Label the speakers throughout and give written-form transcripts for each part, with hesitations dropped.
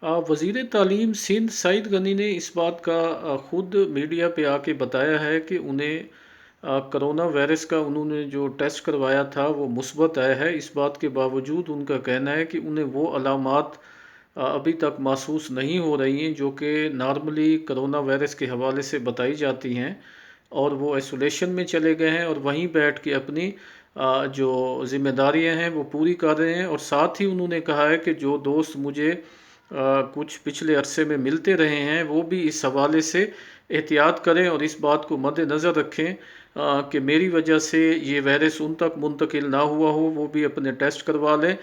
Speaker 1: वज़ीर तालीम सिंध सईद गनी ने इस बात का खुद मीडिया पे आके बताया है कि उन्हें कोरोना वायरस का उन्होंने जो टेस्ट करवाया था वो मुस्बत आया है। इस बात के बावजूद उनका कहना है कि उन्हें वो अलामात अभी तक महसूस नहीं हो रही हैं जो कि नॉर्मली कोरोना वायरस के हवाले से बताई जाती हैं, और वो आइसोलेशन में चले गए हैं और वहीं बैठ के अपनी जो ज़िम्मेदारियां हैं वो पूरी कर रहे हैं। और साथ ही उन्होंने कहा है कि जो दोस्त मुझे कुछ पिछले अरसे में मिलते रहे हैं वो भी इस हवाले से एहतियात करें और इस बात को मद्देनज़र रखें कि मेरी वजह से ये वायरस उन तक मुंतकिल ना हुआ हो। वो भी अपने टेस्ट करवा लें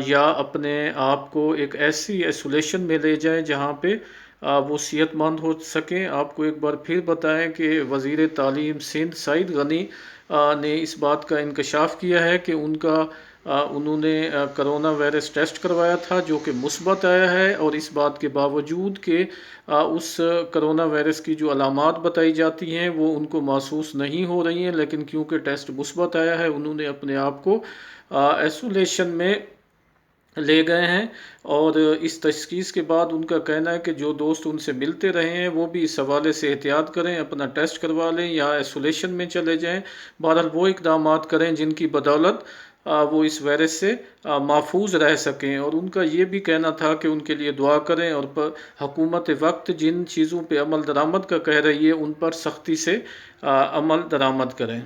Speaker 1: या अपने आप को एक ऐसी आइसोलेशन में ले जाएं जहां पे वो सेहतमंद हो सकें। आपको एक बार फिर बताएं कि वज़ीर तालीम सिंध सईद गनी ने इस बात का इंकशाफ किया है कि उन्होंने कोरोना वायरस टेस्ट करवाया था जो कि मुस्बत आया है, और इस बात के बावजूद कि उस कोरोना वायरस की जो अलामात बताई जाती हैं वो उनको महसूस नहीं हो रही हैं, लेकिन क्योंकि टेस्ट मुस्बत आया है उन्होंने अपने आप को आइसोलेशन में ले गए हैं। और इस तशख़ीस के बाद उनका कहना है कि जो दोस्त उनसे मिलते रहे हैं वो भी इस हवाले से एहतियात करें, अपना टेस्ट करवा लें या आइसोलेशन में चले जाएं। बहरहाल वो इक़दामात करें जिनकी बदौलत वो इस वायरस से महफूज रह सकें। और उनका ये भी कहना था कि उनके लिए दुआ करें और हुकूमत वक्त जिन चीज़ों पे अमल दरामद का कह रही है उन पर सख्ती से अमल दरामद करें।